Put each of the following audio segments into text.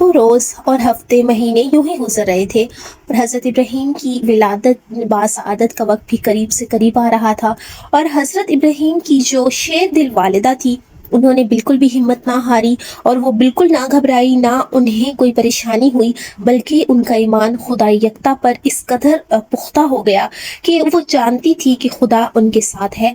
سالوں روز اور ہفتے مہینے یوں ہی گزر رہے تھے اور حضرت ابراہیم کی ولادت باسعادت کا وقت بھی قریب سے قریب آ رہا تھا۔ اور حضرت ابراہیم کی جو شیر دل والدہ تھی، انہوں نے بالکل بھی ہمت نہ ہاری اور وہ بالکل نہ گھبرائی، نہ انہیں کوئی پریشانی ہوئی، بلکہ ان کا ایمان خدا یکتا پر اس قدر پختہ ہو گیا کہ وہ جانتی تھی کہ خدا ان کے ساتھ ہے۔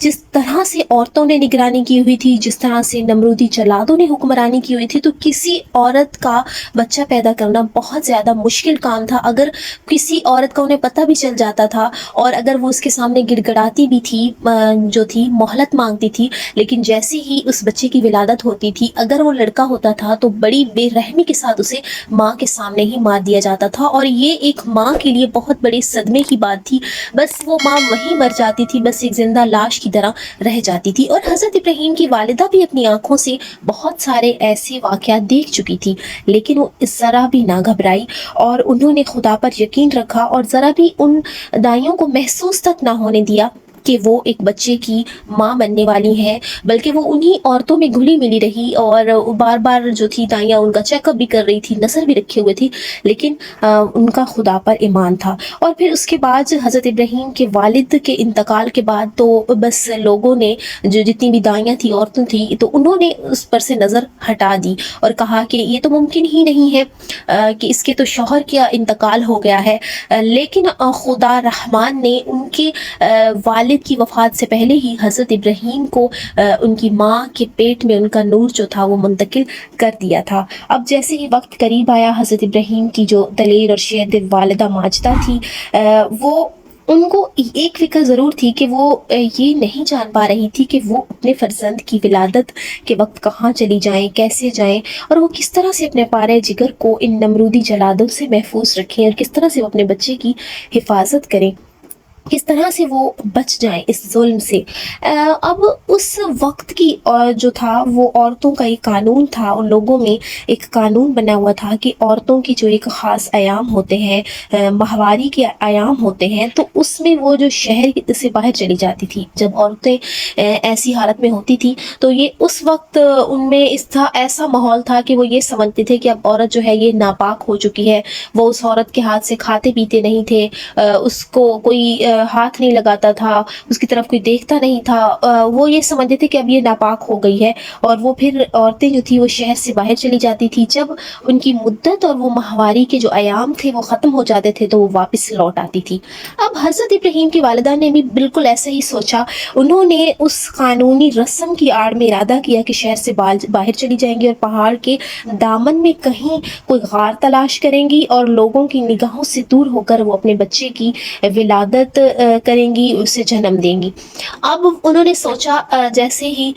جس طرح سے عورتوں نے نگرانی کی ہوئی تھی، جس طرح سے نمرودی جلادوں نے حکمرانی کی ہوئی تھی، تو کسی عورت کا بچہ پیدا کرنا بہت زیادہ مشکل کام تھا۔ اگر کسی عورت کا انہیں پتہ بھی چل جاتا تھا اور اگر وہ اس کے سامنے گڑ گڑاتی بھی تھی، جو تھی مہلت مانگتی تھی، لیکن جیسے ہی اس بچے کی ولادت ہوتی تھی، اگر وہ لڑکا ہوتا تھا تو بڑی بے رحمی کے ساتھ اسے ماں کے سامنے ہی مار دیا جاتا تھا، اور یہ ایک ماں کے لیے بہت بڑے صدمے کی بات تھی۔ بس وہ ماں وہیں مر جاتی تھی، بس ایک زندہ لاش کی طرح رہ جاتی تھی۔ اور حضرت ابراہیم کی والدہ بھی اپنی آنکھوں سے بہت سارے ایسے واقعات دیکھ چکی تھی، لیکن وہ اس ذرا بھی نہ گھبرائی اور انہوں نے خدا پر یقین رکھا اور ذرا بھی ان دائیوں کو محسوس تک نہ ہونے دیا کہ وہ ایک بچے کی ماں بننے والی ہیں، بلکہ وہ انہی عورتوں میں گھلی ملی رہی اور بار بار جو تھی دائیاں ان کا چیک اپ بھی کر رہی تھی، نظر بھی رکھے ہوئے تھی، لیکن ان کا خدا پر ایمان تھا۔ اور پھر اس کے بعد حضرت ابراہیم کے والد کے انتقال کے بعد تو بس لوگوں نے، جو جتنی بھی دائیاں تھی، عورتیں تھیں، تو انہوں نے اس پر سے نظر ہٹا دی اور کہا کہ یہ تو ممکن ہی نہیں ہے کہ اس کے تو شوہر کا انتقال ہو گیا ہے۔ لیکن خدا رحمان نے ان کے والد کی وفات سے پہلے ہی حضرت ابراہیم کو ان کی ماں کے پیٹ میں ان کا نور جو تھا وہ منتقل کر دیا تھا۔ اب جیسے ہی وقت قریب آیا، حضرت ابراہیم کی جو دلیر اور شیر دل والدہ ماجدہ تھی، وہ ان کو ایک فکر ضرور تھی کہ وہ یہ نہیں جان پا رہی تھی کہ وہ اپنے فرزند کی ولادت کے وقت کہاں چلی جائیں، کیسے جائیں، اور وہ کس طرح سے اپنے پارے جگر کو ان نمرودی جلادوں سے محفوظ رکھیں اور کس طرح سے وہ اپنے بچے کی حفاظت کریں، کس طرح سے وہ بچ جائیں اس ظلم سے۔ اب اس وقت کی جو تھا وہ عورتوں کا ایک قانون تھا، ان لوگوں میں ایک قانون بنا ہوا تھا کہ عورتوں کی جو ایک خاص ایام ہوتے ہیں، ماہواری کے ایام ہوتے ہیں، تو اس میں وہ جو شہر سے باہر چلی جاتی تھی۔ جب عورتیں ایسی حالت میں ہوتی تھی تو یہ اس وقت ان میں ایسا ماحول تھا کہ وہ یہ سمجھتے تھے کہ اب عورت جو ہے یہ ناپاک ہو چکی ہے، وہ اس عورت کے ہاتھ سے کھاتے پیتے نہیں تھے، اس کو کوئی ہاتھ نہیں لگاتا تھا، اس کی طرف کوئی دیکھتا نہیں تھا، وہ یہ سمجھتے تھے کہ اب یہ ناپاک ہو گئی ہے، اور وہ پھر عورتیں جو تھی وہ شہر سے باہر چلی جاتی تھی۔ جب ان کی مدت اور وہ ماہواری کے جو ایام تھے وہ ختم ہو جاتے تھے تو وہ واپس لوٹ آتی تھی۔ اب حضرت ابراہیم کی والدہ نے بھی بالکل ایسا ہی سوچا، انہوں نے اس قانونی رسم کی آڑ میں ارادہ کیا کہ شہر سے باہر چلی جائیں گی اور پہاڑ کے دامن میں کہیں کوئی غار تلاش کریں گی اور لوگوں کی نگاہوں سے دور ہو کر وہ اپنے بچے کی ولادت کریں گی، اسے جنم دیں گی۔ اب انہوں نے سوچا، جیسے ہی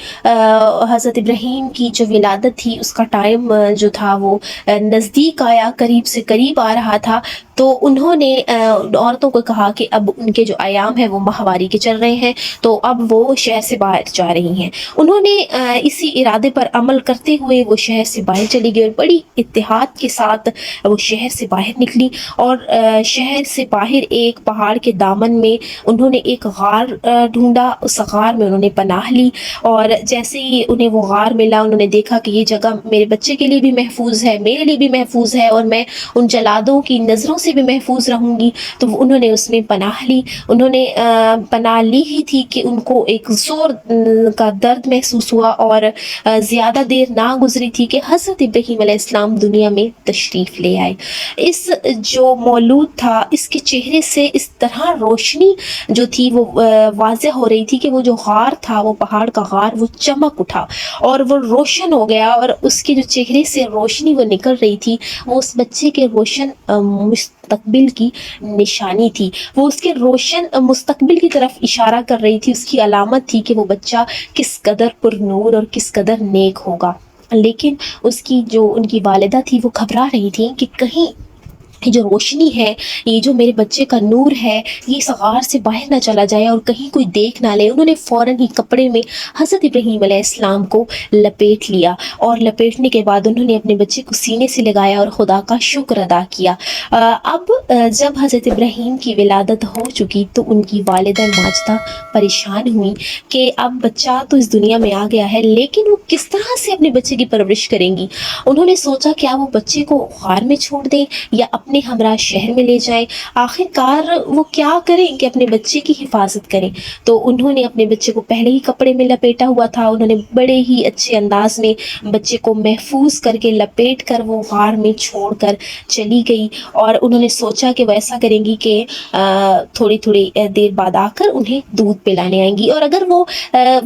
حضرت ابراہیم کی جو ولادت تھی اس کا ٹائم جو تھا وہ نزدیک آیا، قریب سے قریب آ رہا تھا، تو انہوں نے عورتوں کو کہا کہ اب ان کے جو ایام ہیں وہ ماہواری کے چل رہے ہیں، تو اب وہ شہر سے باہر جا رہی ہیں۔ انہوں نے اسی ارادے پر عمل کرتے ہوئے وہ شہر سے باہر چلی گئی اور بڑی اتحاد کے ساتھ وہ شہر سے باہر نکلی، اور شہر سے باہر ایک پہاڑ کے دامن میں انہوں نے ایک غار ڈھونڈا، اس غار میں انہوں نے پناہ لی، اور جیسے ہی انہیں وہ غار ملا، انہوں نے دیکھا کہ یہ جگہ میرے بچے کے لیے بھی محفوظ ہے، میرے لیے بھی محفوظ ہے، اور میں ان جلادوں کی نظروں سے بھی محفوظ رہوں گی، تو انہوں نے اس میں پناہ لی۔ انہوں نے پناہ لی ہی تھی کہ ان کو ایک زور کا درد محسوس ہوا، اور زیادہ دیر نہ گزری تھی کہ حضرت ابراہیم علیہ السلام دنیا میں تشریف لے آئے۔ اس جو مولود تھا، اس کے چہرے سے اس طرح روشنی جو تھی وہ واضح ہو رہی تھی کہ وہ جو غار تھا، وہ پہاڑ کا غار، وہ چمک اٹھا اور وہ روشن ہو گیا، اور اس کے جو چہرے سے روشنی وہ نکل رہی تھی وہ اس بچے کے روشن مستقبل کی نشانی تھی، وہ اس کے روشن مستقبل کی طرف اشارہ کر رہی تھی، اس کی علامت تھی کہ وہ بچہ کس قدر پر نور اور کس قدر نیک ہوگا۔ لیکن اس کی جو ان کی والدہ تھی وہ گھبرا رہی تھی کہ کہیں جو روشنی ہے، یہ جو میرے بچے کا نور ہے، یہ اس غار سے باہر نہ چلا جائے اور کہیں کوئی دیکھ نہ لے۔ انہوں نے فوراً ہی کپڑے میں حضرت ابراہیم علیہ السلام کو لپیٹ لیا، اور لپیٹنے کے بعد انہوں نے اپنے بچے کو سینے سے لگایا اور خدا کا شکر ادا کیا۔ اب جب حضرت ابراہیم کی ولادت ہو چکی تو ان کی والدہ ماجدہ پریشان ہوئی کہ اب بچہ تو اس دنیا میں آ گیا ہے، لیکن وہ کس طرح سے اپنے بچے کی پرورش کریں گی۔ انہوں نے سوچا کیا وہ بچے کو غار میں چھوڑ دیں یا اپنے ہمراہ شہر میں لے جائیں۔ آخر کار وہ کیا کریں کہ اپنے بچے کی حفاظت کریں۔ تو انہوں نے اپنے بچے کو پہلے ہی کپڑے میں لپیٹا ہوا تھا، انہوں نے بڑے ہی اچھے انداز میں بچے کو محفوظ کر کے لپیٹ کر وہ غار میں چھوڑ کر چلی گئی، اور انہوں نے سوچا کہ وہ ایسا کریں گی کہ تھوڑی تھوڑی دیر بعد آ کر انہیں دودھ پلانے آئیں گی، اور اگر وہ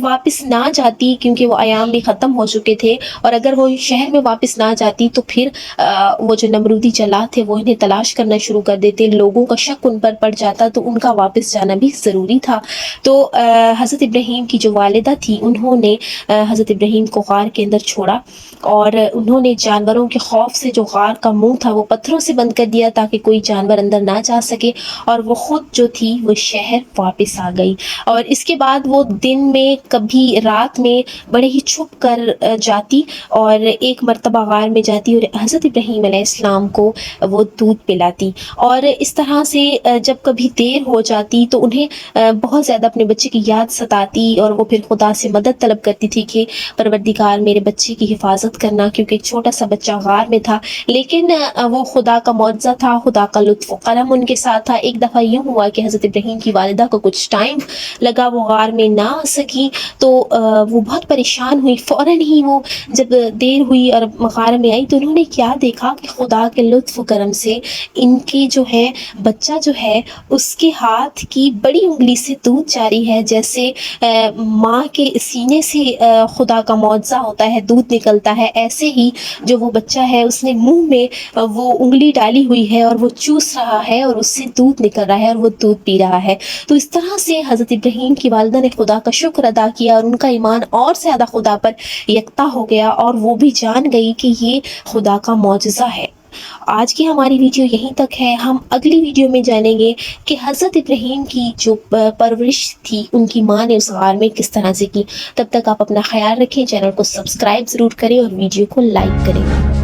واپس نہ جاتی کیونکہ وہ ایام بھی ختم ہو چکے تھے، اور اگر وہ شہر میں واپس نہ جاتی تو پھر وہ جو نمرودی جلاد تھے وہ انہیں تلاش کرنا شروع کر دیتے، لوگوں کا شک ان پر پڑ جاتا، تو ان کا واپس جانا بھی ضروری تھا۔ تو حضرت ابراہیم کی جو والدہ تھی انہوں نے حضرت ابراہیم کو غار کے اندر چھوڑا، اور انہوں نے جانوروں کے خوف سے جو غار کا منہ تھا وہ پتھروں سے بند کر دیا تاکہ کوئی جانور اندر نہ جا سکے، اور وہ خود جو تھی وہ شہر واپس آ گئی۔ اور اس کے بعد وہ دن میں کبھی رات میں بڑے ہی چھپ کر جاتی، اور ایک مرتبہ غار میں جاتی اور حضرت ابراہیم علیہ السلام کو وہ دودھ پلاتی، اور اس طرح سے جب کبھی دیر ہو جاتی تو انہیں بہت زیادہ اپنے بچے کی یاد ستاتی، اور وہ پھر خدا سے مدد طلب کرتی تھی کہ پروردگار میرے بچے کی حفاظت کرنا، کیونکہ ایک چھوٹا سا بچہ غار میں تھا، لیکن وہ خدا کا معجزہ تھا، خدا کا لطف و کرم ان کے ساتھ تھا۔ ایک دفعہ یوں ہوا کہ حضرت ابراہیم کی والدہ کو کچھ ٹائم لگا، وہ غار میں نہ آ سکی، تو وہ بہت پریشان ہوئی۔ فوراً ہی وہ جب دیر ہوئی اور غار میں آئی تو انہوں نے کیا دیکھا کہ خدا کے لطف و کرم سے ان کی جو ہے بچہ جو ہے اس کے ہاتھ کی بڑی انگلی سے دودھ جاری ہے، جیسے ماں کے سینے سے خدا کا معجزہ ہوتا ہے، دودھ نکلتا ہے، ایسے ہی جو وہ بچہ ہے اس نے منہ میں وہ انگلی ڈالی ہوئی ہے اور وہ چوس رہا ہے اور اس سے دودھ نکل رہا ہے اور وہ دودھ پی رہا ہے۔ تو اس طرح سے حضرت ابراہیم کی والدہ نے خدا کا شکر ادا کیا، اور ان کا ایمان اور زیادہ خدا پر یکتا ہو گیا، اور وہ بھی جان گئی کہ یہ خدا کا معجزہ ہے۔ آج کی ہماری ویڈیو یہیں تک ہے، ہم اگلی ویڈیو میں جانیں گے کہ حضرت ابراہیم کی جو پرورش تھی ان کی ماں نے اس غار میں کس طرح سے کی۔ تب تک آپ اپنا خیال رکھیں، چینل کو سبسکرائب ضرور کریں اور ویڈیو کو لائک کریں۔